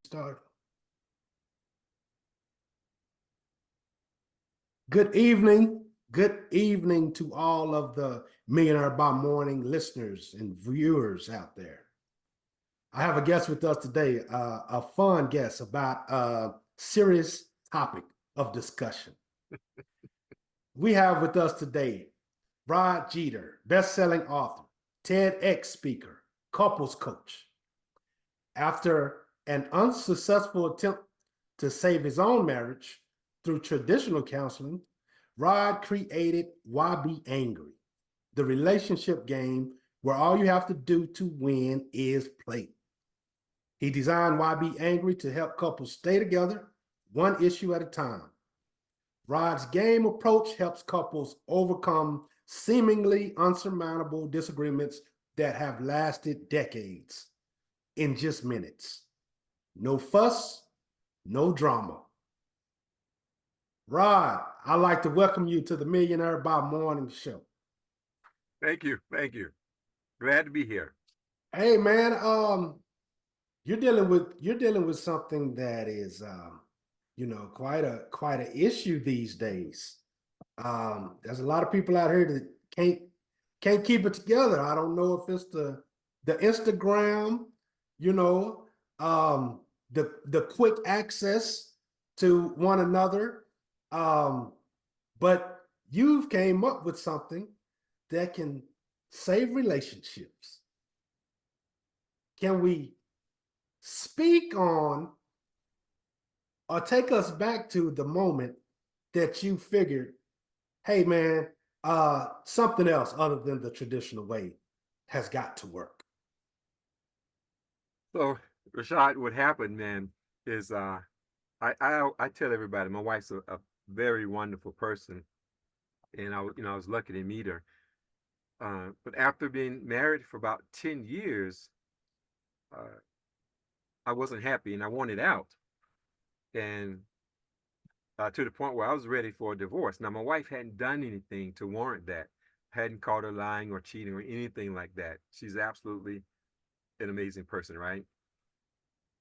Start. Good evening. Good evening to all of the Millionaire by Morning listeners and viewers out there. I have a guest with us today, a fun guest about a serious topic of discussion. We have with us today Rod Jeter, best-selling author, TEDx speaker, couples coach. After an unsuccessful attempt to save his own marriage through traditional counseling, Rod created YBAngry, the relationship game where all you have to do to win is play. He designed YBAngry to help couples stay together, one issue at a time. Rod's game approach helps couples overcome seemingly unsurmountable disagreements that have lasted decades in just minutes. No fuss, no drama. Rod, I'd like to welcome you to the Millionaire by Morning show. Thank you. Thank you. Glad to be here. Hey man, you're dealing with something that is quite an issue these days. There's a lot of people out here that can't keep it together. I don't know if it's the Instagram, you know, the quick access to one another. But you've came up with something that can save relationships. Can we speak on or take us back to the moment that you figured, hey man, something else other than the traditional way has got to work? So, Rashad, what happened, man, is I tell everybody my wife's a very wonderful person, and I was lucky to meet her. But after being married for about 10 years, uh, I wasn't happy and I wanted out, and to the point where I was ready for a divorce. Now, my wife hadn't done anything to warrant that. Hadn't caught her lying or cheating or anything like that. She's absolutely an amazing person, right?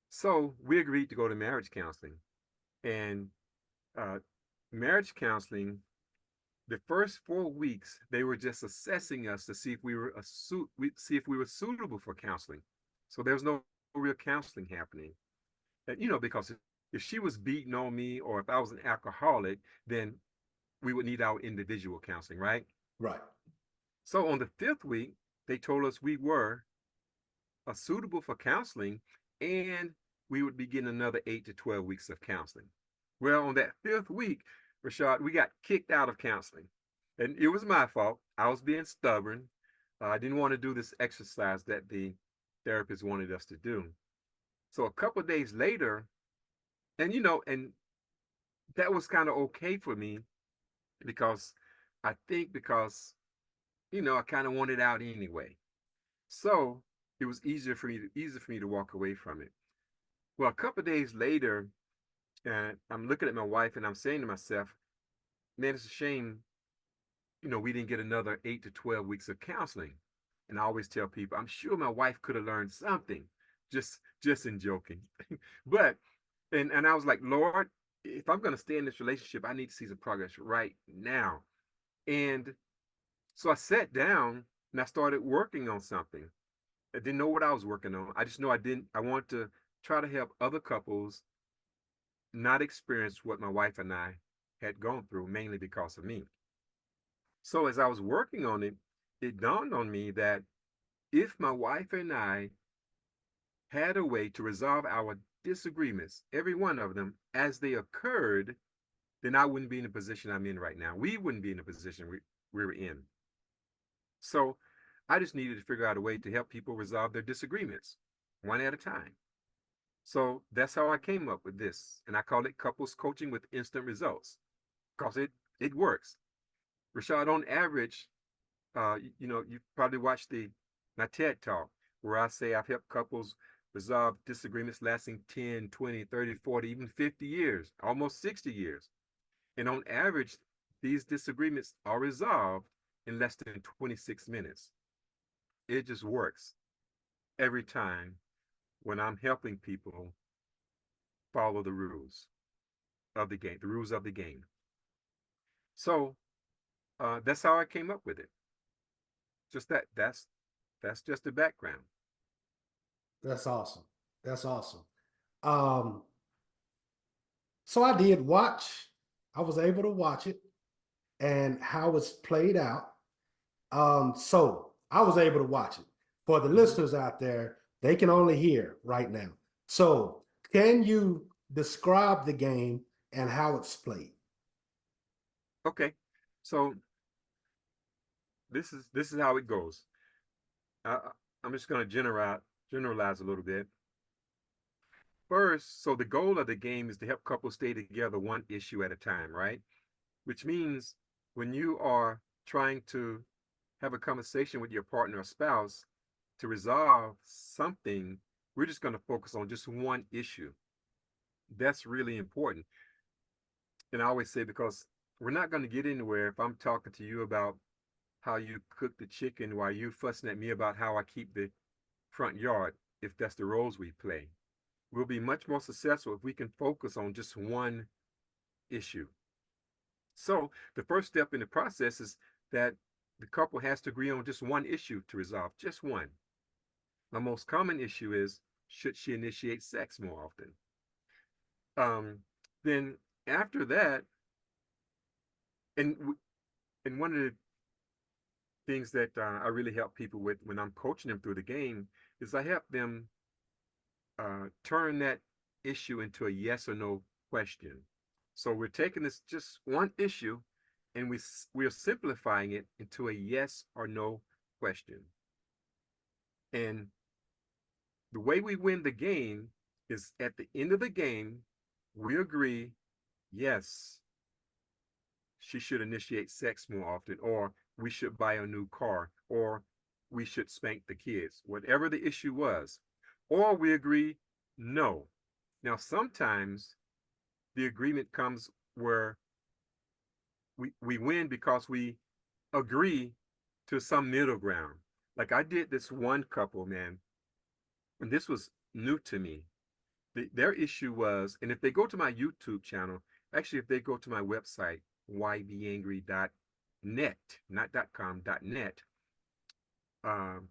So we agreed to go to marriage counseling. And uh, marriage counseling, the first 4 weeks, they were just assessing us to see if we were see if we were suitable for counseling. So there was no real counseling happening. And, because if she was beating on me or if I was an alcoholic, then we would need our individual counseling, right? Right. So on the fifth week, they told us we were suitable for counseling, and we would be getting another 8 to 12 weeks of counseling. Well, on that fifth week, Rashad, we got kicked out of counseling. And it was my fault. I was being stubborn. I didn't want to do this exercise that the therapist wanted us to do. So a couple of days later, and that was kind of okay for me because I think because, I kind of wanted out anyway. So it was easier for me to walk away from it. Well, a couple of days later, I'm looking at my wife and I'm saying to myself, man, it's a shame, we didn't get another 8 to 12 weeks of counseling. And I always tell people, I'm sure my wife could have learned something, just in joking. But and I was like, Lord, if I'm going to stay in this relationship, I need to see some progress right now. And so I sat down and I started working on something. I didn't know what I was working on. I just know I want to try to help other couples not experience what my wife and I had gone through, mainly because of me. So as I was working on it, it dawned on me that if my wife and I had a way to resolve our disagreements, every one of them, as they occurred, then I wouldn't be in the position I'm in right now. We wouldn't be in the position we were in. So I just needed to figure out a way to help people resolve their disagreements one at a time. So that's how I came up with this. And I call it couples coaching with instant results because it works. Rashad, on average, you probably watched my TED talk where I say I've helped couples resolve disagreements lasting 10, 20, 30, 40, even 50 years, almost 60 years. And on average, these disagreements are resolved in less than 26 minutes. It just works every time when I'm helping people follow the rules of the game, the rules of the game. So that's how I came up with it. Just that's just the background. That's awesome. That's awesome. Um, so I did watch, I was able to watch it and how it's played out. So I was able to watch it. For the listeners out there, they can only hear right now. So can you describe the game and how it's played? Okay, so this is how it goes. I, I'm just going to generalize a little bit. First, so the goal of the game is to help couples stay together one issue at a time, right? Which means when you are trying to have a conversation with your partner or spouse to resolve something, we're just going to focus on just one issue. That's really important. And I always say, because we're not going to get anywhere if I'm talking to you about how you cook the chicken while you fussing at me about how I keep the front yard, if that's the roles we play. We'll be much more successful if we can focus on just one issue. So the first step in the process is that the couple has to agree on just one issue to resolve, just one. The most common issue is, should she initiate sex more often? Then after that, and and one of the things that I really help people with when I'm coaching them through the game is I help them turn that issue into a yes or no question. So we're taking this just one issue and we're simplifying it into a yes or no question. And the way we win the game is at the end of the game, we agree, yes, she should initiate sex more often, or we should buy a new car, or we should spank the kids, whatever the issue was. Or we agree, no. Now, sometimes the agreement comes where we win because we agree to some middle ground. Like I did this one couple, man, and this was new to me. Their issue was, and if they go to my YouTube channel, actually, if they go to my website, YBAngry.net, not .com, .net, um,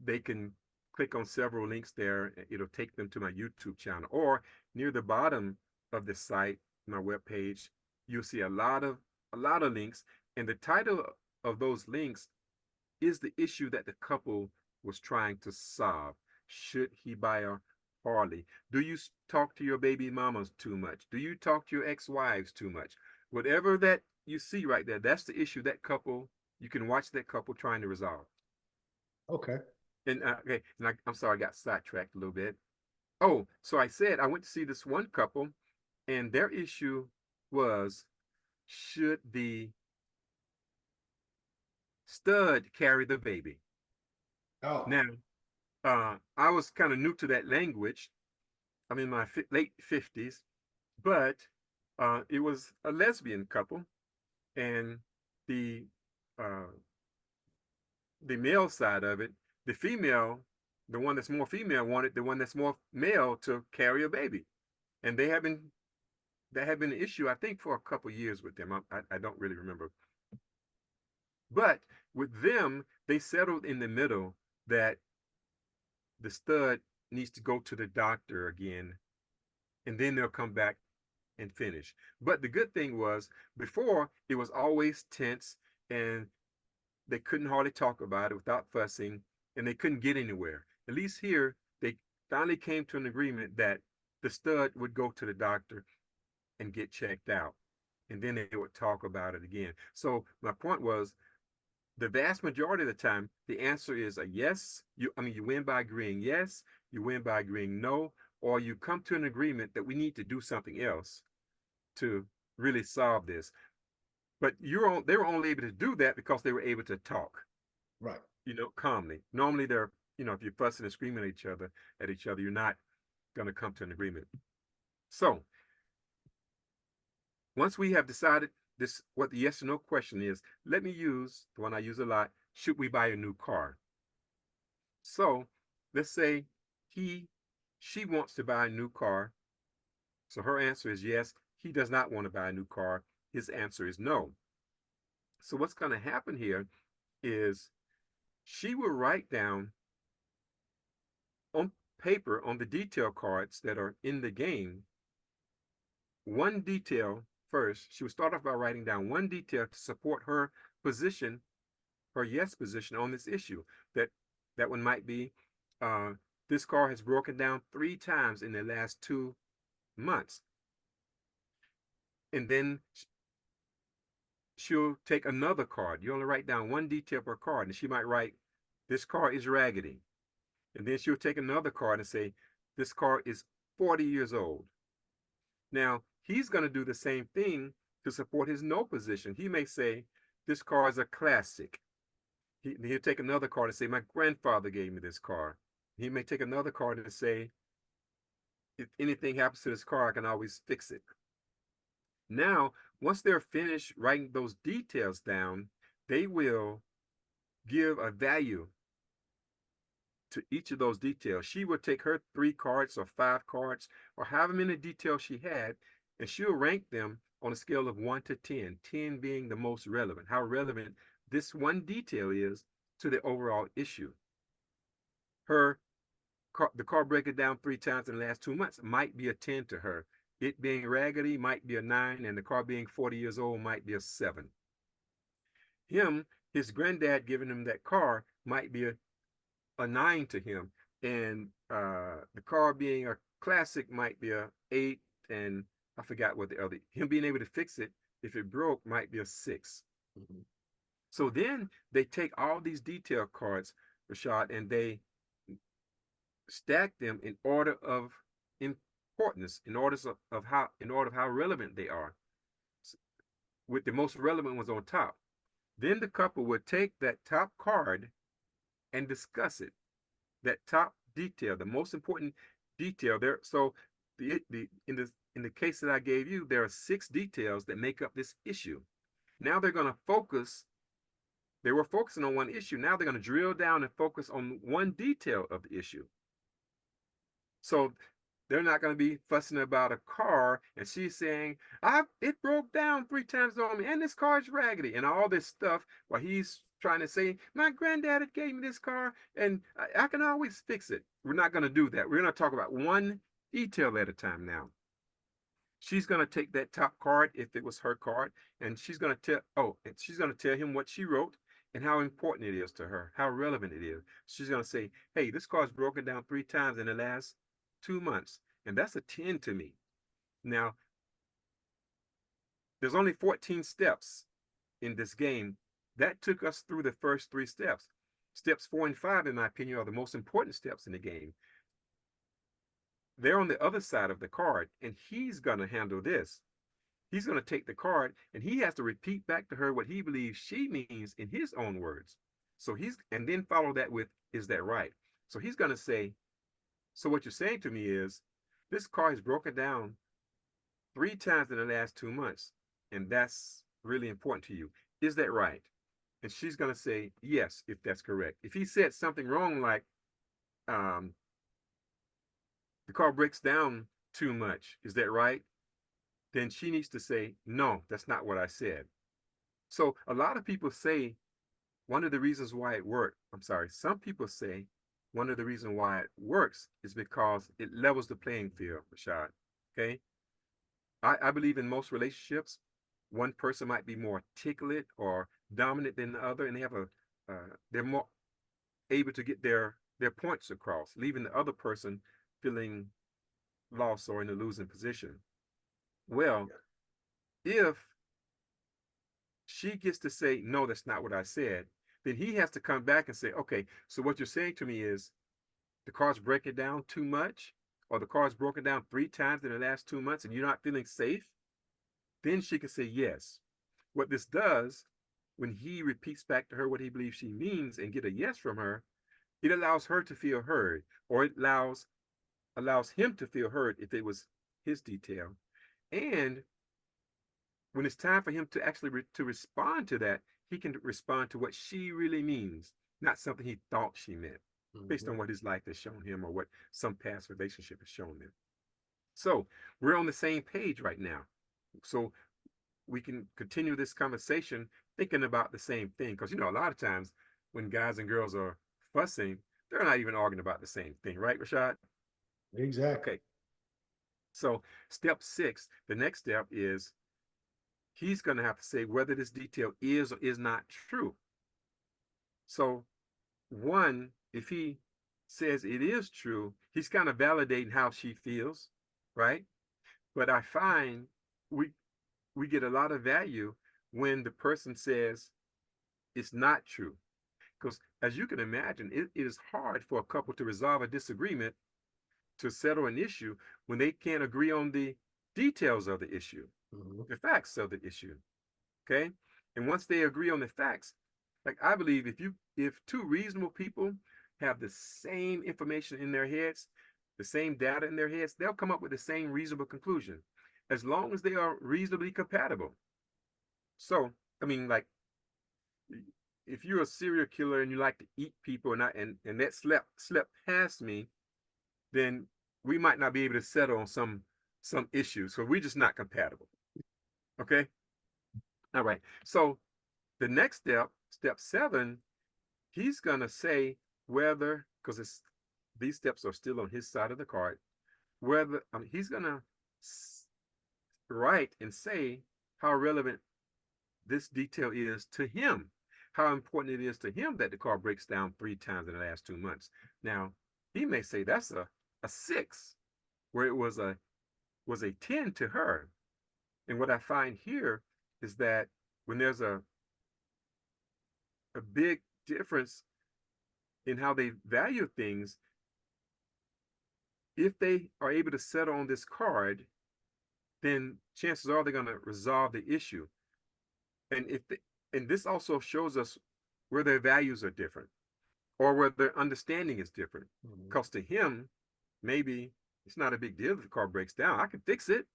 they can click on several links there. It'll take them to my YouTube channel. Or near the bottom of the site, my webpage, you'll see a lot of links. And the title of those links is the issue that the couple was trying to solve. Should he buy a Harley? Do you talk to your baby mamas too much? Do you talk to your ex-wives too much? Whatever that you see right there, that's the issue that couple, you can watch that couple trying to resolve. Okay. And okay, and I'm sorry, I got sidetracked a little bit. Oh, so I said I went to see this one couple, and their issue was, should the stud carry the baby? Oh, Now, I was kind of new to that language. I'm in my late 50s, but it was a lesbian couple, and the uh, the male side of it, the female, the one that's more female wanted the one that's more male to carry a baby, and that had been an issue I think for a couple years with them. I don't really remember, but with them they settled in the middle that the stud needs to go to the doctor again, and then they'll come back and finish. But the good thing was, before it was always tense, and they couldn't hardly talk about it without fussing, and they couldn't get anywhere. At least here, they finally came to an agreement that the stud would go to the doctor and get checked out, and then they would talk about it again. So my point was, the vast majority of the time, the answer is a yes. You win by agreeing yes, you win by agreeing no, or you come to an agreement that we need to do something else to really solve this. But they were only able to do that because they were able to talk, right. calmly. Normally they're, if you're fussing and screaming at each other, you're not going to come to an agreement. So once we have decided what the yes or no question is, let me use the one I use a lot. Should we buy a new car? So let's say she wants to buy a new car. So her answer is yes. He does not want to buy a new car. His answer is no. So what's going to happen here is she will write down on paper on the detail cards that are in the game one detail first. She would start off by writing down one detail to support her position, her yes position on this issue. That one might be, this car has broken down 3 times in the last 2 months. And then she'll take another card. You only write down one detail per card, and she might write, this car is raggedy. And then she'll take another card and say, this car is 40 years old. Now, he's going to do the same thing to support his no position. He may say, this car is a classic. He'll take another card and say, my grandfather gave me this car. He may take another card and say, if anything happens to this car, I can always fix it. Now, once they're finished writing those details down, they will give a value to each of those details. She will take her 3 cards or 5 cards or however many details she had, and she'll rank them on a scale of 1 to 10, 10 being the most relevant, how relevant this one detail is to the overall issue. The car breaking down 3 times in the last 2 months might be a 10 to her. It being raggedy might be a 9, and the car being 40 years old might be a 7. His granddad giving him that car might be a 9 to him, and the car being a classic might be a 8, and I forgot what the other, him being able to fix it if it broke might be a 6. Mm-hmm. So then they take all these detail cards, Rashad, and they stack them in order of importance, in order of how relevant they are, with the most relevant ones on top. Then the couple would take that top card and discuss it, that top detail, the most important detail there. So in the case that I gave you, there are 6 details that make up this issue. Now they're going to focus. They were focusing on one issue. Now they're going to drill down and focus on one detail of the issue. So they're not going to be fussing about a car, and she's saying, it broke down 3 times on me, and this car is raggedy, and all this stuff, while he's trying to say, my granddad gave me this car, and I can always fix it. We're not going to do that. We're going to talk about one detail at a time now. She's going to take that top card, if it was her card, and she's going to tell him what she wrote and how important it is to her, how relevant it is. She's going to say, hey, this car's broken down 3 times in the last 2 months, and that's a 10 to me. Now, there's only 14 steps in this game. That took us through the first 3 steps. Steps 4 and 5, in my opinion, are the most important steps in the game. They're on the other side of the card, and he's going to handle this. He's going to take the card, and he has to repeat back to her what he believes she means in his own words. And then follow that with, is that right? So he's going to say, so what you're saying to me is, this car is broken down 3 times in the last 2 months, and that's really important to you. Is that right? And she's going to say, yes, if that's correct. If he said something wrong, like, the car breaks down too much, is that right? Then she needs to say, no, that's not what I said. So a lot of people say one of the reasons why it worked, some people say one of the reasons why it works is because it levels the playing field, Rashad. Okay? I believe in most relationships, one person might be more articulate or dominant than the other, and they're more able to get their points across, leaving the other person feeling lost or in a losing position. Well, if she gets to say, no, that's not what I said, then he has to come back and say, okay, so what you're saying to me is the car's breaking down too much, or the car's broken down 3 times in the last 2 months and you're not feeling safe? Then she can say yes. What this does, when he repeats back to her what he believes she means and get a yes from her, it allows her to feel heard, or it allows him to feel heard if it was his detail. And when it's time for him to actually to respond to that, he can respond to what she really means, not something he thought she meant, based on what his life has shown him or what some past relationship has shown him. So we're on the same page right now. So we can continue this conversation thinking about the same thing. Because, a lot of times when guys and girls are fussing, they're not even arguing about the same thing, right, Rashad? Exactly. Okay. So step 6, the next step is he's going to have to say whether this detail is or is not true. So one, if he says it is true, he's kind of validating how she feels, right? But I find we we get a lot of value when the person says it's not true. Because as you can imagine, it is hard for a couple to resolve a disagreement, to settle an issue when they can't agree on the details of the issue, the facts of the issue. Okay. And once they agree on the facts, like I believe if two reasonable people have the same information in their heads, the same data in their heads, they'll come up with the same reasonable conclusion as long as they are reasonably compatible. So, I mean, like, if you're a serial killer and you like to eat people and that slept past me, then we might not be able to settle on some issues. So we're just not compatible. Okay. All right. So the next step, step 7, he's gonna say whether, because it's these steps are still on his side of the card, whether he's gonna write and say how relevant this detail is to him, how important it is to him that the car breaks down 3 times in the last 2 months. Now, he may say that's a 6, where it was a 10 to her. And what I find here is that when there's a big difference in how they value things, if they are able to settle on this card, then chances are they're going to resolve the issue. And and this also shows us where their values are different or where their understanding is different. Because to him, maybe it's not a big deal if the car breaks down. I can fix it.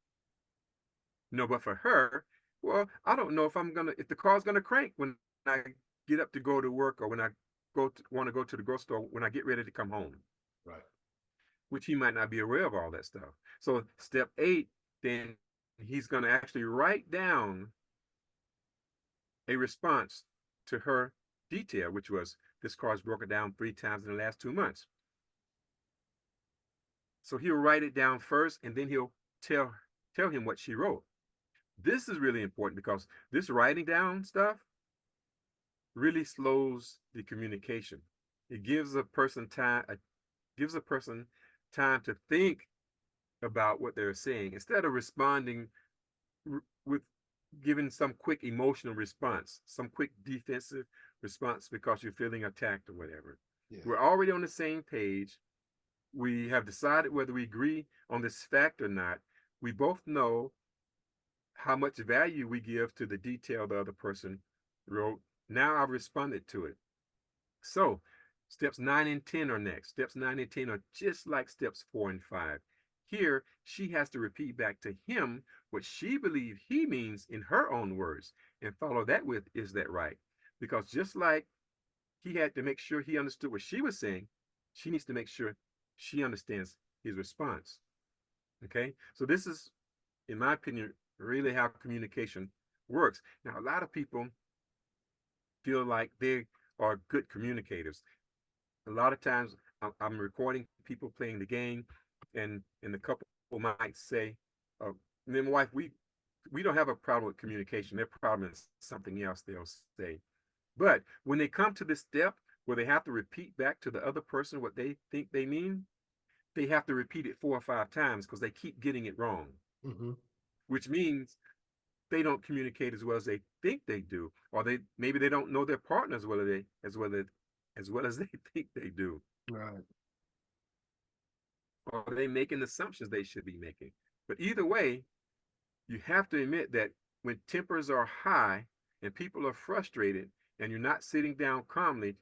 No, but for her, well, I don't know if the car's gonna crank when I get up to go to work, or when I want to go to the grocery store when I get ready to come home. Right. Which he might not be aware of all that stuff. So step 8, then he's gonna actually write down a response to her detail, which was this car's broken down 3 times in the last 2 months. So he'll write it down first, and then he'll tell him what she wrote. This is really important because this writing down stuff really slows the communication. It gives a person time to think about what they're saying instead of responding with giving some quick emotional response, some quick defensive response because you're feeling attacked or whatever. Yeah. We're already on the same page. We have decided whether we agree on this fact or not. We both know how much value we give to the detail the other person wrote. Now I've responded to it. So steps 9 and 10 are next. Steps 9 and 10 are just like steps 4 and 5. Here, she has to repeat back to him what she believes he means in her own words and follow that with, is that right? Because just like he had to make sure he understood what she was saying, she needs to make sure she understands his response. Okay? So this is, in my opinion, really how communication works. Now, a lot of people feel like they are good communicators. A lot of times I'm recording people playing the game, and the couple might say, me and my wife, we don't have a problem with communication. Their problem is something else, they'll say. But when they come to this step where they have to repeat back to the other person what they think they mean, they have to repeat it 4 or 5 times because they keep getting it wrong. Which means they don't communicate as well as they think they do, or maybe they don't know their partner as well as they think they do. Right. Or are they making assumptions they should be making? But either way, you have to admit that when tempers are high and people are frustrated and you're not sitting down calmly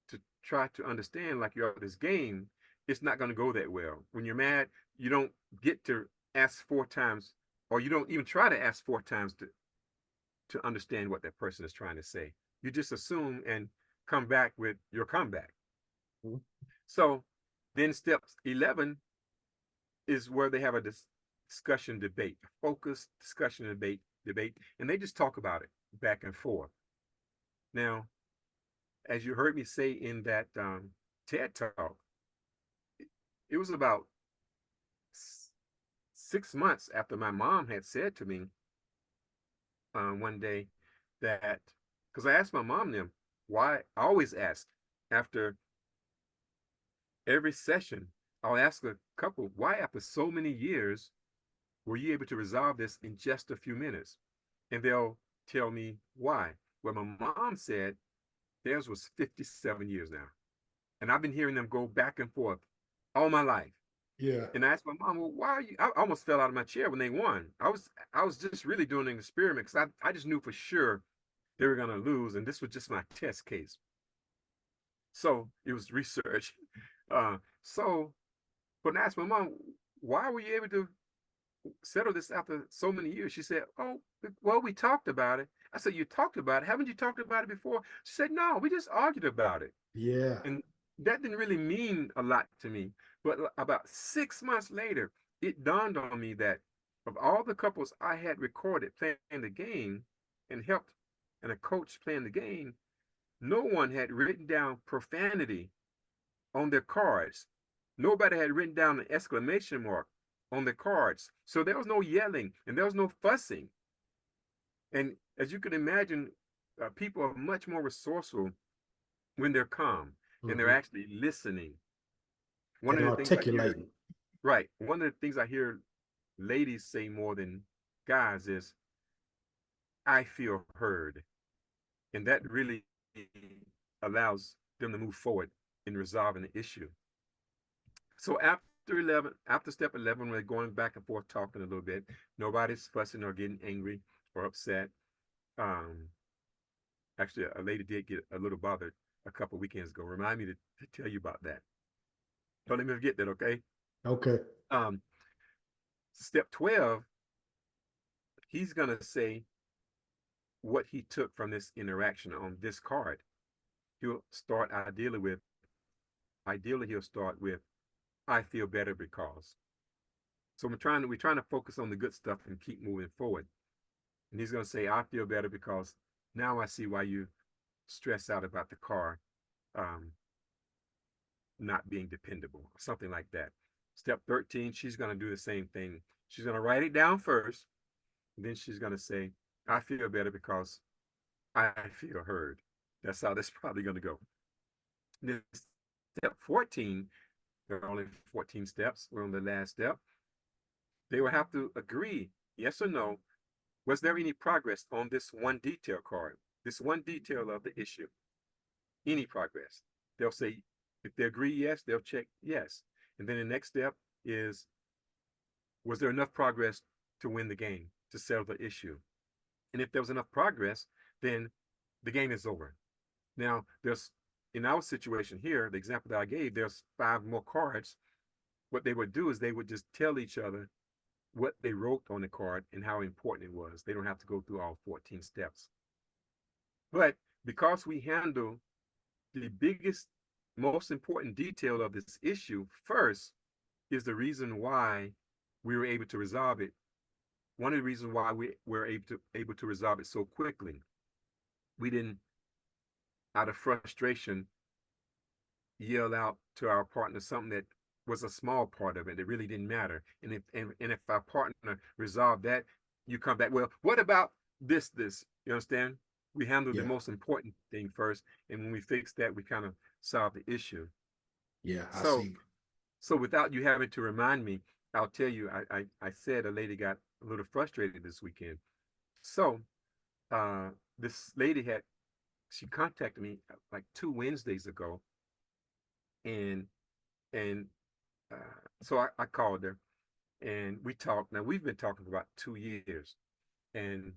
to try to understand, like you're at this game, it's not going to go that well. When you're mad, you don't get to ask 4 times, or you don't even try to ask 4 times to understand what that person is trying to say. You just assume and come back with your comeback. So then step 11 is where they have discussion debate, focused discussion debate, and they just talk about it back and forth. Now, as you heard me say in that TED talk, it was about 6 months after my mom had said to me one day that, because I asked my mom them why. I always ask after every session, I'll ask a couple, why after so many years were you able to resolve this in just a few minutes? And they'll tell me why. Well, my mom said theirs was 57 years now. And I've been hearing them go back and forth all my life. Yeah. And I asked my mom, well, why are you? I almost fell out of my chair when they won. I was just really doing an experiment because I just knew for sure they were going to lose. And this was just my test case. So it was research. So, but I asked my mom, why were you able to settle this after so many years? She said, oh, well, we talked about it. I said, you talked about it? Haven't you talked about it before? She said, no, we just argued about it. Yeah. And that didn't really mean a lot to me. But about 6 months later, it dawned on me that of all the couples I had recorded playing the game and helped and a coach playing the game, no one had written down profanity on their cards. Nobody had written down an exclamation mark on the cards. So there was no yelling and there was no fussing. And as you can imagine, people are much more resourceful when they're calm and they're Mm-hmm. actually listening. One And of the things I hear, articulating. right, one of the things I hear ladies say more than guys is, I feel heard. And that really allows them to move forward in resolving the issue. So after step 11, we're going back and forth talking a little bit. Nobody's fussing or getting angry or upset. Um, Actually, a lady did get a little bothered a couple weekends ago. Remind me to tell you about that. Don't let me forget that, okay? Okay. Um, Step 12, he's going to say what he took from this interaction on this card. He'll start ideally he'll start with, I feel better because. So we're trying to focus on the good stuff and keep moving forward. And he's going to say, I feel better because now I see why you stress out about the car um, not being dependable, or something like that. Step 13, she's going to do the same thing. She's going to write it down first. And then she's going to say, I feel better because I feel heard. That's how this is probably going to go. Then step 14, there are only 14 steps. We're on the last step. They will have to agree, yes or no, was there any progress on this one detail card, this one detail of the issue? Any progress? They'll say, if they agree yes, they'll check yes. And then the next step is, was there enough progress to win the game, to settle the issue? And if there was enough progress, then the game is over. Now, in our situation here, the example that I gave, there's 5 more cards. What they would do is they would just tell each other what they wrote on the card and how important it was. They don't have to go through all 14 steps. But because we handle the biggest, most important detail of this issue first, is the reason why we were able to resolve it. One of the reasons why we were able to resolve it so quickly. We didn't, out of frustration, yell out to our partner something that was a small part of it. It really didn't matter. And if our partner resolved that, you come back, well, what about this? You understand? We handle the Yeah. most important thing first, and when we fix that, we kind of solve the issue. Yeah. I So see. so without you having to remind me, I'll tell you, I said a lady got a little frustrated this weekend. So uh this lady she contacted me like 2 Wednesdays ago, and and so I called her and we talked. Now we've been talking for about 2 years, and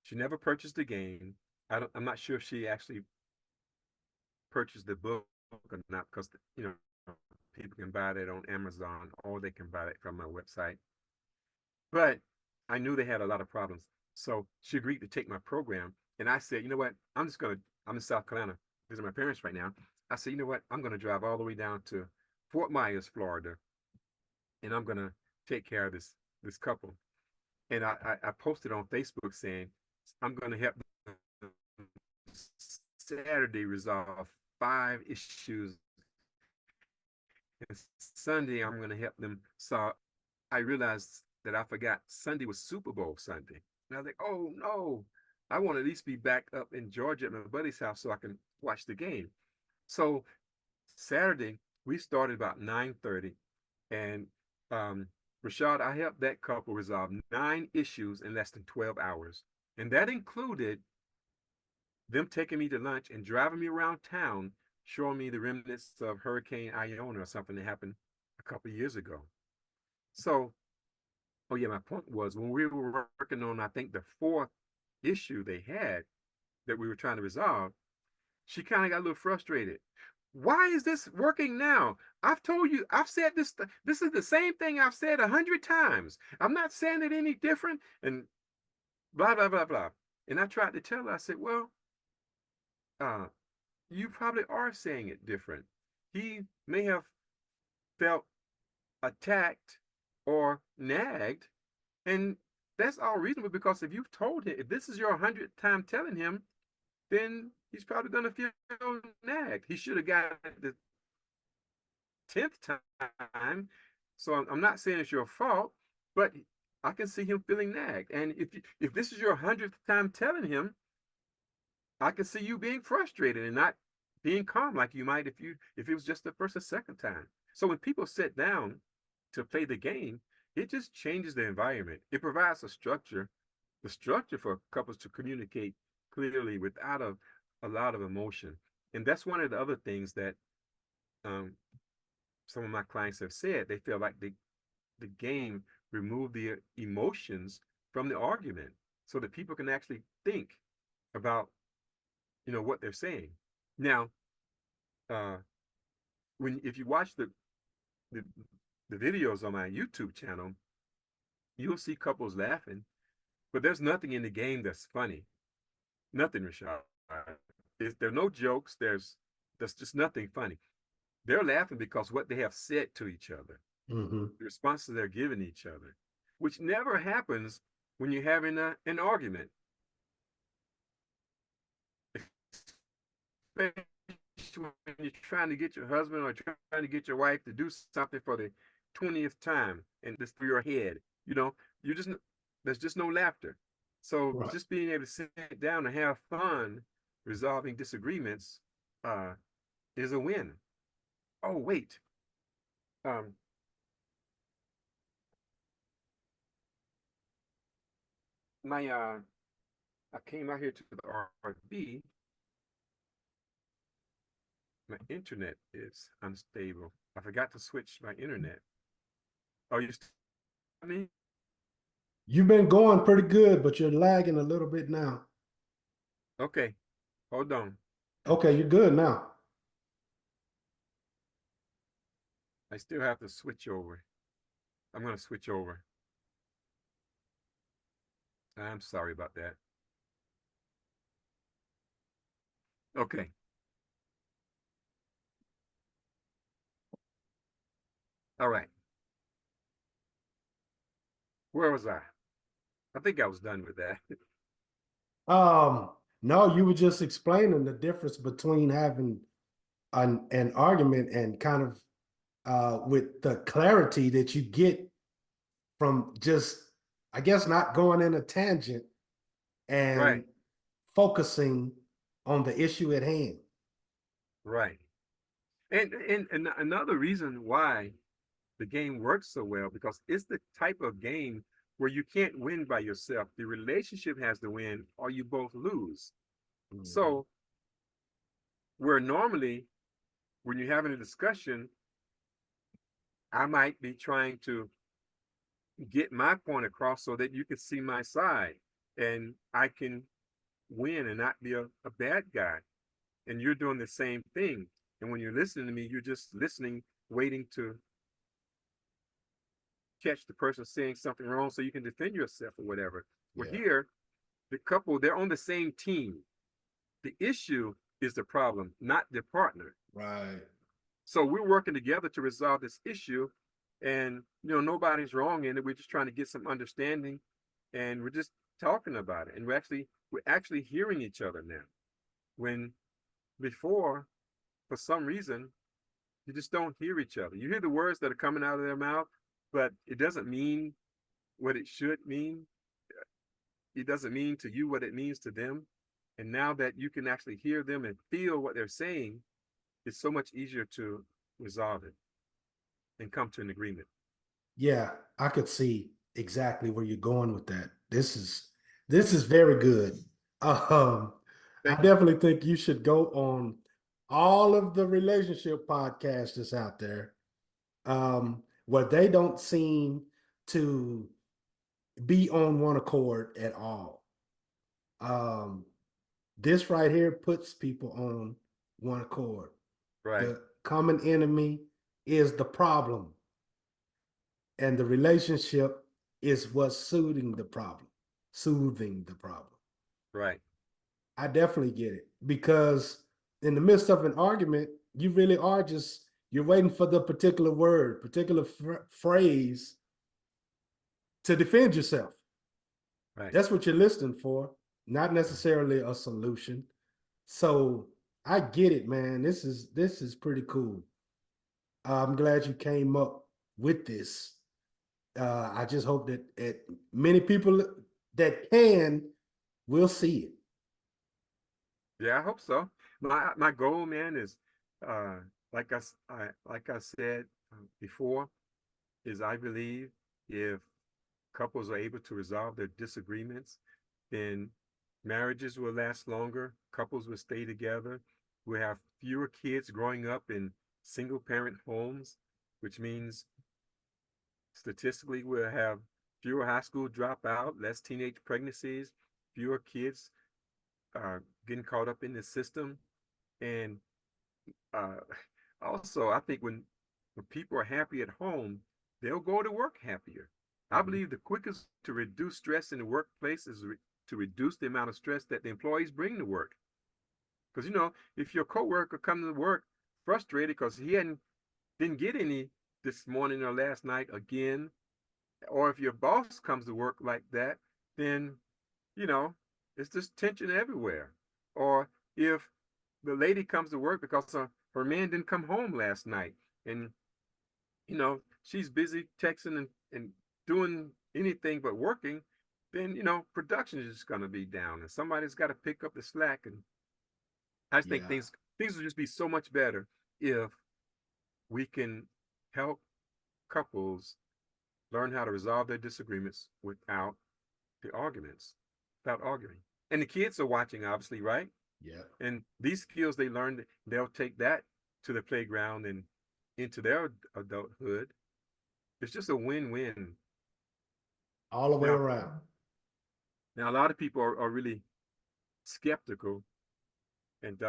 she never purchased the game. I'm not sure if she actually purchased the book or not, because people can buy that on Amazon or they can buy it from my website. But I knew they had a lot of problems, so she agreed to take my program. And I said, you know what? I'm in South Carolina visiting my parents right now. I said, you know what? I'm gonna drive all the way down to Fort Myers, Florida, and I'm gonna take care of this this couple, and I posted on Facebook saying I'm going to help them Saturday resolve 5 issues, and Sunday I'm going to help them solve. I realized that I forgot Sunday was Super Bowl Sunday, and I was like, oh no, I want to at least be back up in Georgia at my buddy's house so I can watch the game. So Saturday we started about 9:30, and Rashad, I helped that couple resolve 9 issues in less than 12 hours. And that included them taking me to lunch and driving me around town, showing me the remnants of Hurricane Iona or something that happened a couple of years ago. So, oh yeah, my point was when we were working on, I think, the 4th issue they had that we were trying to resolve, she kind of got a little frustrated. Why is this working now? I've told you, I've said this, this is the same thing I've said 100 times. I'm not saying it any different, and blah, blah, blah, blah. And I tried to tell her, I said, well, you probably are saying it different. He may have felt attacked or nagged, and that's all reasonable, because if you've told him, if this is your 100th time telling him, then he's probably going to feel nagged. He should have got it the 10th time. So I'm not saying it's your fault, but I can see him feeling nagged. And if this is your 100th time telling him, I can see you being frustrated and not being calm like you might if it was just the first or second time. So when people sit down to play the game, it just changes the environment. It provides a structure, the structure for couples to communicate clearly without a lot of emotion. And that's one of the other things that some of my clients have said. They feel like the game removed the emotions from the argument so that people can actually think about, what they're saying. Now, if you watch the videos on my YouTube channel, you'll see couples laughing, but there's nothing in the game that's funny. Nothing, Rashad. There are no jokes. There's just nothing funny. They're laughing because what they have said to each other, Mm-hmm. the responses they're giving each other, which never happens when you're having an argument. When you're trying to get your husband or trying to get your wife to do something for the 20th time and this through your head, you just there's just no laughter. So Right. just being able to sit down and have fun resolving disagreements is a win. Oh wait, um, I came out here to the RV. My internet is unstable. I forgot to switch my internet. Oh, you still me? You've been going pretty good, but you're lagging a little bit now. Okay, hold on. Okay, you're good now. I still have to switch over. I'm going to switch over. I'm sorry about that. Okay. All right. Where was I? I think I was done with that. No, you were just explaining the difference between having an argument and kind of with the clarity that you get from just, I guess, not going in a tangent and Right, focusing on the issue at hand. right. And another reason why the game works so well, because it's the type of game where you can't win by yourself. The relationship has to win or you both lose. Mm-hmm. So where normally when you're having a discussion, I might be trying to get my point across so that you can see my side and I can win and not be a bad guy. And you're doing the same thing. And when you're listening to me, you're just listening, waiting to catch the person saying something wrong so you can defend yourself or whatever. Well, Yeah. here, the couple, they're on the same team. The issue is the problem, not the partner. Right. So we're working together to resolve this issue. And nobody's wrong in it. We're just trying to get some understanding, and we're just talking about it. And we're actually hearing each other now. When before, for some reason, you just don't hear each other. You hear the words that are coming out of their mouth, but it doesn't mean what it should mean. It doesn't mean to you what it means to them. And now that you can actually hear them and feel what they're saying, it's so much easier to resolve it and come to an agreement. Yeah, I could see exactly where you're going with that. This is very good. I Thank you. definitely think you should go on all of the relationship podcasts that's out there, where they don't seem to be on one accord at all. Um, this right here puts people on one accord. Right, The common enemy is the problem, and the relationship is what's soothing the problem. right. I definitely get it, because in the midst of an argument, you really are just you're waiting for the particular word, particular phrase to defend yourself. Right. That's what you're listening for, not necessarily a solution. So I get it, man. This is pretty cool. I'm glad you came up with this. I just hope that many people that can will see it. Yeah, I hope so. My goal, man, is uh like I said before, is I believe if couples are able to resolve their disagreements, then marriages will last longer, couples will stay together, we'll have fewer kids growing up in single parent homes, which means statistically we'll have fewer high school dropout, less teenage pregnancies, fewer kids getting caught up in the system. And uh, also, I think when people are happy at home, they'll go to work happier. I Mhm. believe the quickest to reduce stress in the workplace is to reduce the amount of stress that the employees bring to work. Because if your coworker comes to work frustrated because he didn't get any this morning or last night again, or if your boss comes to work like that, then you know it's just tension everywhere. Or if the lady comes to work because her man didn't come home last night, and she's busy texting and doing anything but working, then production is just going to be down, and somebody's got to pick up the slack. And I just think Yeah. things will just be so much better if we can help couples learn how to resolve their disagreements without arguing. And the kids are watching, obviously, right? Yeah. And these skills they learn, they'll take that to the playground and into their adulthood. It's just a win-win. All the way Now, around. now a lot of people are really skeptical, and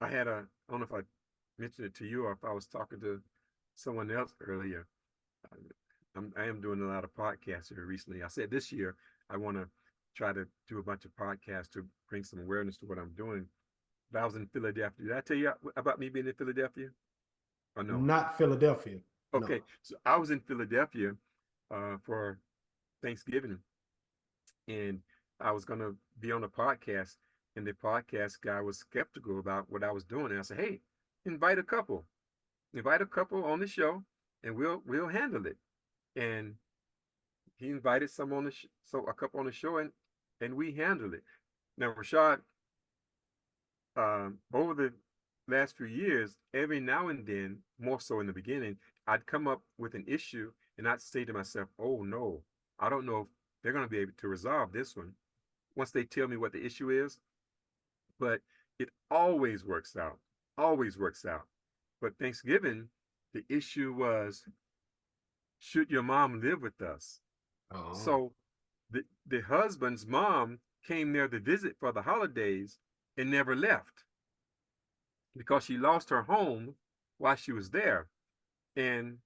I don't know if I mentioned it to you or if I was talking to someone else earlier. I am doing a lot of podcasts here recently. I said this year I want to try to do a bunch of podcasts to bring some awareness to what I'm doing. But I was in Philadelphia. Did I tell you about me being in Philadelphia? Or no? Not Philadelphia. No. Okay, so I was in Philadelphia for Thanksgiving, and I was going to be on a podcast, and the podcast guy was skeptical about what I was doing. And I said, "Hey, invite a couple, invite a couple on the show, and we'll handle it." And he invited some on the so a couple on the show, and we handled it. Now, Rashad, over the last few years, every now and then, more so in the beginning, I'd come up with an issue and I'd say to myself, "Oh no, I don't know if they're going to be able to resolve this one once they tell me what the issue is." But it always works out, always works out. But Thanksgiving, the issue was, should your mom live with us? Oh. So the husband's mom came there to visit for the holidays and never left because she lost her home while she was there. And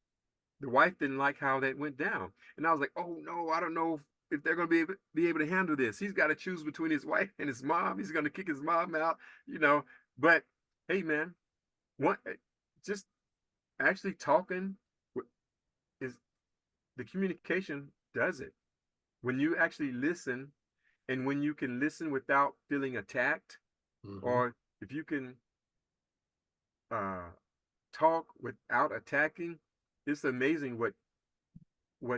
the wife didn't like how that went down. And I was like, oh no, I don't know if they're going to be able to handle this. He's got to choose between his wife and his mom. He's going to kick his mom out. But hey, man, one just actually talking is the communication does it. When you actually listen, and when you can listen without feeling attacked, Mm-hmm. or if you can uh, talk without attacking, it's amazing what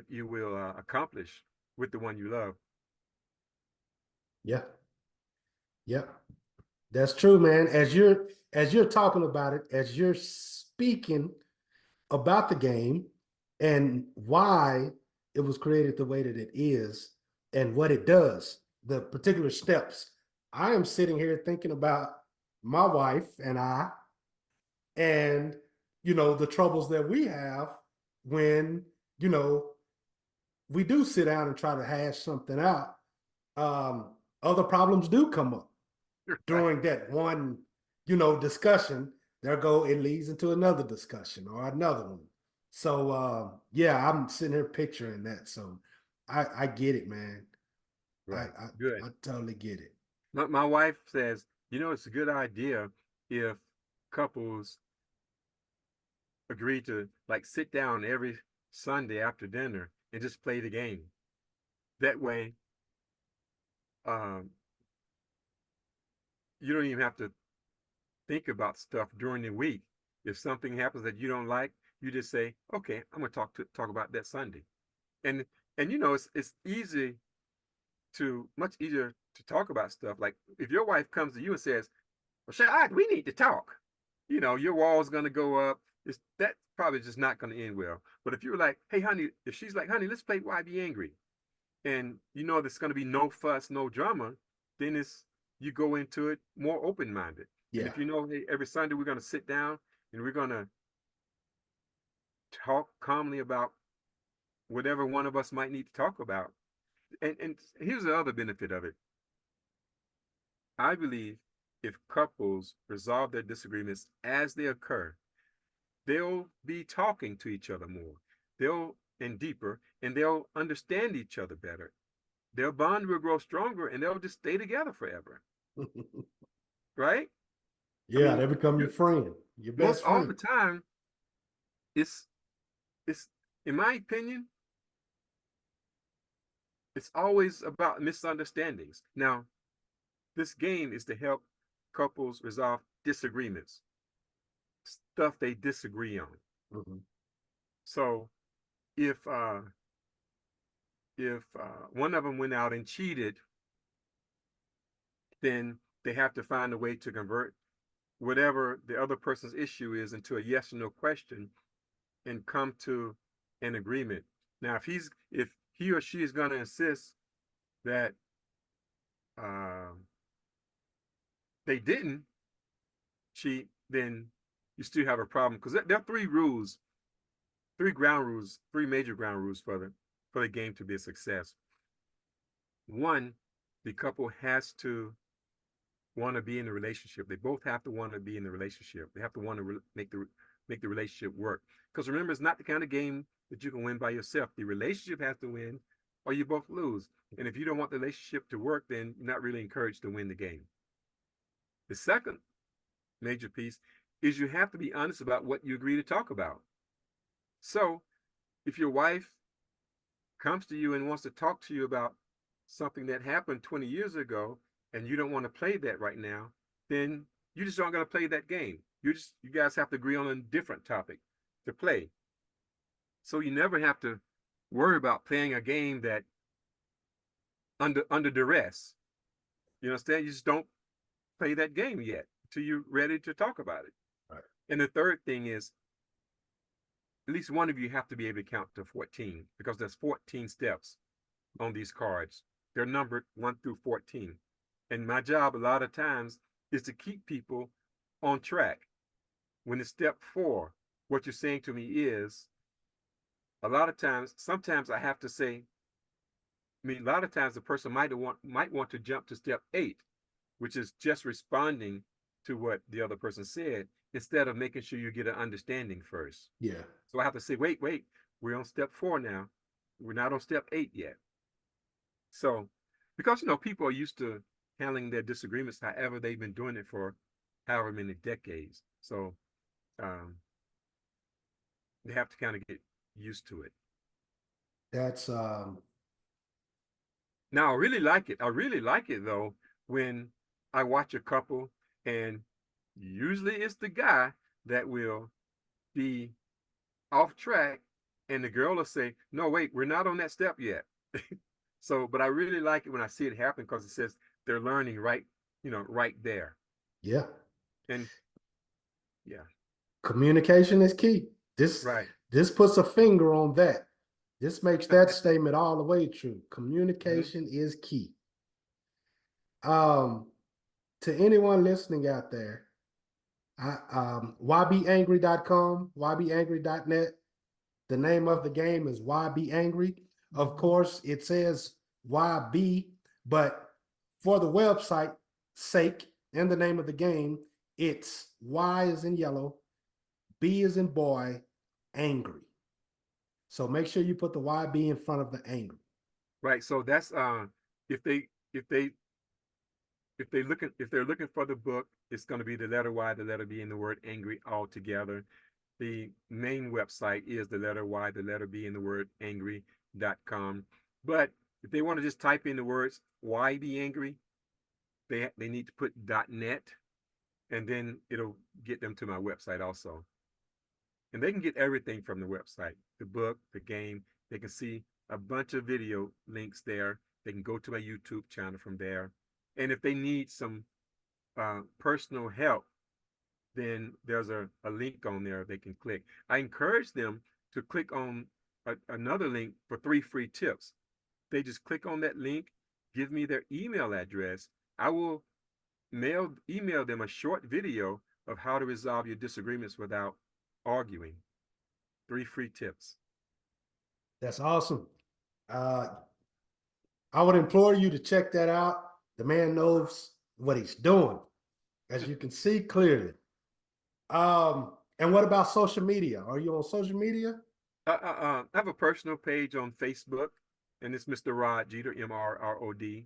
you will accomplish with the one you love. Yeah. Yeah. That's true, man. As you're talking about it, as you're speaking about the game and why it was created the way that it is and what it does, the particular steps. I am sitting here thinking about my wife and I, and the troubles that we have when you know we do sit down and try to hash something out. um Other problems do come up Right. during that one discussion. There go, it leads into another discussion or another one. So yeah, I'm sitting here picturing that. So I get it, man. i Right. i, Good. I totally get it. My wife says, it's a good idea if couples agree to like sit down every Sunday after dinner and just play the game. That way, um, you don't even have to think about stuff during the week. If something happens that you don't like, you just say, "Okay, I'm going to talk about that Sunday." And it's easy to much easier to talk about stuff. Like if your wife comes to you and says, "Rashad, we need to talk," your wall's going to go up. That's probably just not going to end well. But if you're like, "Hey, honey," if she's like, "Honey, let's play YBAngry," and there's going to be no fuss, no drama, then you go into it more open-minded. And Yeah. if hey, every Sunday we're going to sit down and we're going to talk calmly about whatever one of us might need to talk about. And here's the other benefit of it. I believe if couples resolve their disagreements as they occur, they'll be talking to each other more. They'll and deeper, and they'll understand each other better. Their bond will grow stronger, and they'll just stay together forever. Right? I Yeah, mean, they become your you friend, your most best all friend. the time, it's it's in my opinion, it's always about misunderstandings. Now, this game is to help couples resolve disagreements, stuff they disagree on. Mm-hmm. So if one of them went out and cheated, then they have to find a way to convert whatever the other person's issue is into a yes or no question and come to an agreement. Now, if he or she is going to insist that uh, they didn't cheat, then you still have a problem because there are three major ground rules for the game to be a success. One, the couple has to want to be in the relationship. They both have to want to be in the relationship. They have to want to make the relationship work. Because remember, it's not the kind of game that you can win by yourself. The relationship has to win, or you both lose. And if you don't want the relationship to work, then you're not really encouraged to win the game. The second major piece is you have to be honest about what you agree to talk about. So if your wife comes to you and wants to talk to you about something that happened 20 years ago and you don't want to play that right now, then you just aren't going to play that game. You guys have to agree on a different topic to play. So you never have to worry about playing a game that under duress. You understand? You just don't play that game yet until you're ready to talk about it. Right. And the third thing is at least one of you have to be able to count to 14 because there's 14 steps on these cards. They're numbered 1 through 14. And my job a lot of times is to keep people on track. When it's step 4, what you're saying to me is a lot of times, sometimes I have to say, a lot of times the person might want to jump to step 8, which is just responding to what the other person said instead of making sure you get an understanding first. Yeah. So I have to say, wait, we're on step 4 now. We're not on step 8 yet. So, because people are used to handling their disagreements, however they've been doing it for however many decades. So, um, They have to kind of get used to it. That's Now I really like it. I really like it though when I watch a couple, and usually it's the guy that will be off track, and the girl will say, "No, wait, we're not on that step yet." So, but I really like it when I see it happen because it says they're learning right, right there. yeah. And yeah, Communication is key. This right. this puts a finger on that. This makes that statement all the way true. Mhm. Communication is key. Um, to anyone listening out there, YBAngry.com, YBAngry.net. The name of the game is YBAngry. Of course, it says YB, but for the website sake and the name of the game, it's Y is in yellow, B is in boy, angry. So make sure you put the YB in front of the angry. Right. So that's if they if they if they're looking for the book, it's going to be the letter Y, the letter B, and the word angry all together. The main website is the letter Y, the letter B, and the word angry.com. But if they want to just type in the words YBAngry, they need to put .net, and then it'll get them to my website also. And they can get everything from the website, the book, the game. They can see a bunch of video links there. They can go to my YouTube channel from there. And if they need some personal help, then there's a link on there they can click. I encourage them to click on another link for 3 free tips. They just click on that link, give me their email address. I will email them a short video of how to resolve your disagreements without arguing. 3 free tips. That's awesome. I would implore you to check that out. The man knows what he's doing, as you can see clearly. And what about social media? Are you on social media? I have a personal page on Facebook, and it's Mr. Rod Jeter, MRRODJETER.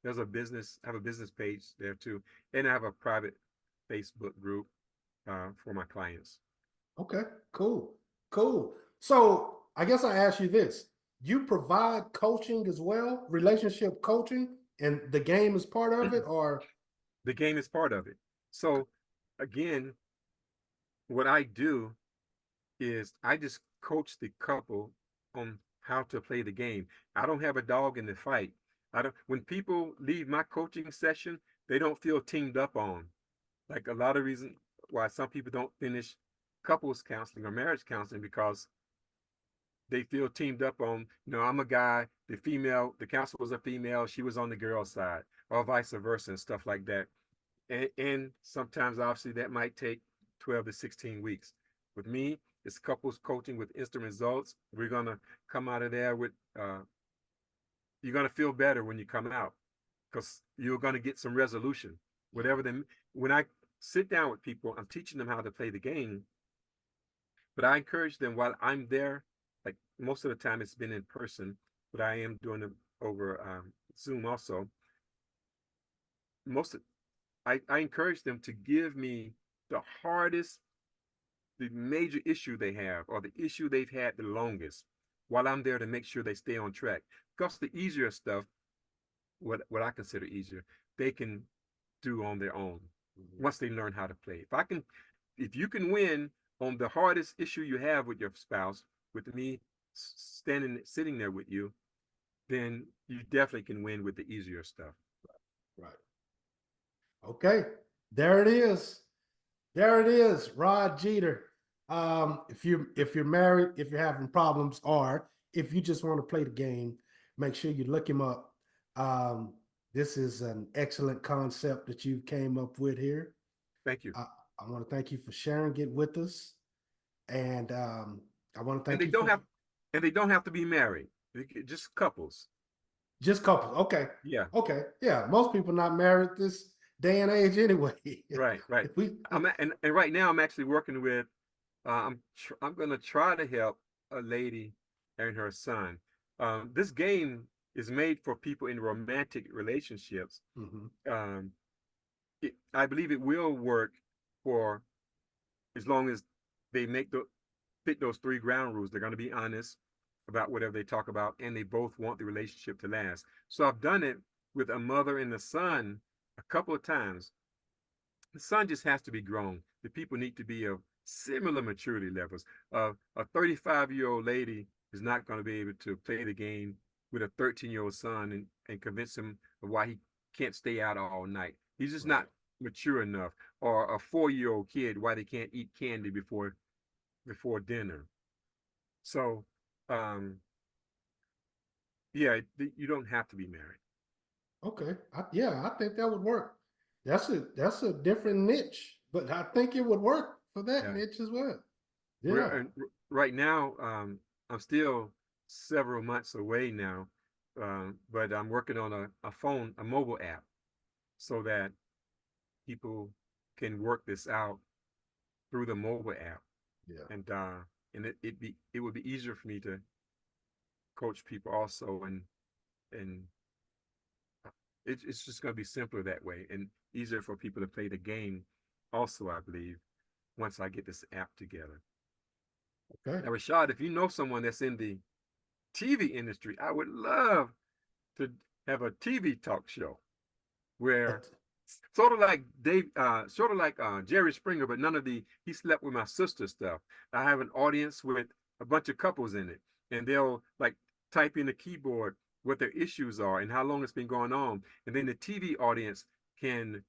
I have a business page there too, and I have a private Facebook group for my clients. Okay, cool, cool. So I guess I ask you this: you provide coaching as well, relationship coaching, and the game is part of it, or The game is part of it. So again, what I do is I just coach the couple on how to play the game. I don't have a dog in the fight. I don't When people leave my coaching session, they don't feel teamed up on. Like a lot of reasons why some people don't finish couples counseling or marriage counseling because they feel teamed up on, I'm a guy, the counselor was a female, she was on the girl side, or vice versa and stuff like that. And sometimes obviously that might take 12 to 16 weeks. With me, it's couples coaching with instant results. We're gonna come out of there with you're gonna feel better when you come out because you're gonna get some resolution. Whatever them When I sit down with people, I'm teaching them how to play the game, but I encourage them while I'm there. Like most of the time, it's been in person, but I am doing them over Zoom also. Most of, I encourage them to give me the hardest, the major issue they have, or the issue they've had the longest, while I'm there to make sure they stay on track. Because the easier stuff, what I consider easier, they can do on their own once they learn how to play. If you can win on the hardest issue you have with your spouse, with me sitting there with you, then you definitely can win with the easier stuff. right? Okay, there it is. There it is, Rod Jeter. If you're married, if you're having problems, or if you just want to play the game, make sure you look him up. Um, this is an excellent concept that you came up with here. Thank you. I, I want to thank you for sharing it with us, and I want to And thank they you don't for have and they don't have to be married. Just couples. just couples. Okay, Yeah. okay, yeah. Most people not married this day and age anyway. Right, right. we And right now I'm actually working with I'm going to try to help a lady and her son. This game is made for people in romantic relationships. Mhm. I believe it will work for as long as they fit those 3 ground rules. They're going to be honest about whatever they talk about, and they both want the relationship to last. So I've done it with a mother and a son a couple of times. The son just has to be grown. The people need to be of similar maturity levels. A 35-year-old lady is not going to be able to play the game with a 13-year-old son and convince him of why he can't stay out all night. He's just not mature enough. Or a 4-year-old kid, why they can't eat candy before dinner. So, yeah, you don't have to be married. Okay. Yeah, I think that would work. That's a different niche, but I think it would work for that Yeah. niche as well. Yeah. Right now, I'm still several months away now, but I'm working on a mobile app, so that people can work this out through the mobile app. Yeah. And it would be easier for me to coach people also, and it's just going to be simpler that way, and easier for people to play the game also, I believe, once I get this app together. Okay. Now, Rashad, if you know someone that's in the TV industry, I would love to have a TV talk show where sort of like Jerry Springer, but none of the he slept with my sister stuff. I have an audience with a bunch of couples in it, and they'll like type in the keyboard what their issues are and how long it's been going on, and then the TV audience can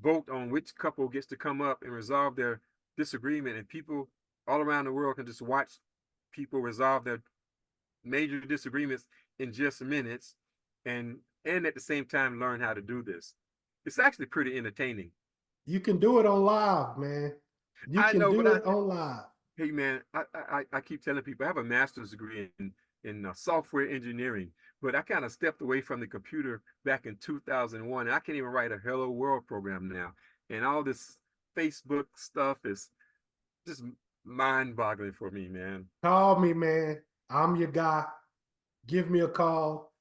vote on which couple gets to come up and resolve their disagreement, and people all around the world can just watch people resolve their major disagreements in just minutes, and at the same time learn how to do this. It's actually pretty entertaining. You can do it on live, man. You I can know, but do it on live. hey man, I keep telling people I have a master's degree in software engineering, but I kind of stepped away from the computer back in 2001. I can't even write a hello world program now, and all this Facebook stuff is just mind-boggling for me, man. Call me, man. I'm your guy. Give me a call.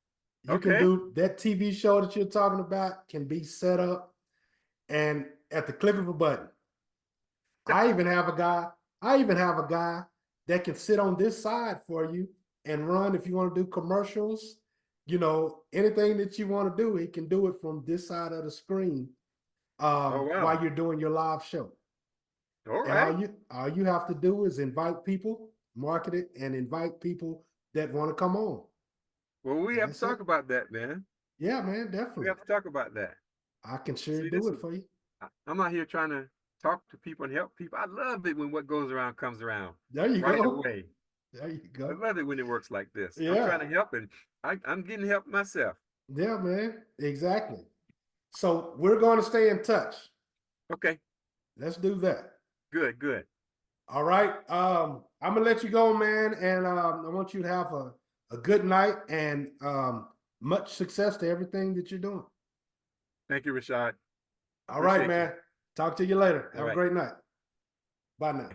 You can Okay. do that TV show that you're talking about can be set up and at the click of a button. I even have a guy that can sit on this side for you and run if you want to do commercials, anything that you want to do, he can do it from this side of the screen Oh wow. while you're doing your live show. All And right. all you have to do is invite people, market it, and invite people that want to come on. Well, we And have to that's it. talk about that, man. Yeah, man, We definitely. have to talk about that. I can sure See, do it for you. I'm not here trying to talk to people and help people. I love it when what goes around comes around There you right go. away. There you I go. love it when it works like this. I'm Yeah. trying to help, and I'm getting help myself. Yeah, man. Exactly. So we're going to stay in touch. Okay, Let's do that. good, good. All right. I'm gonna let you go, man. And I want you to have a good night and much success to everything that you're doing. Thank you, Rashad. All right, Appreciate you. man. Talk to you later. All Have a right. great night. Bye now.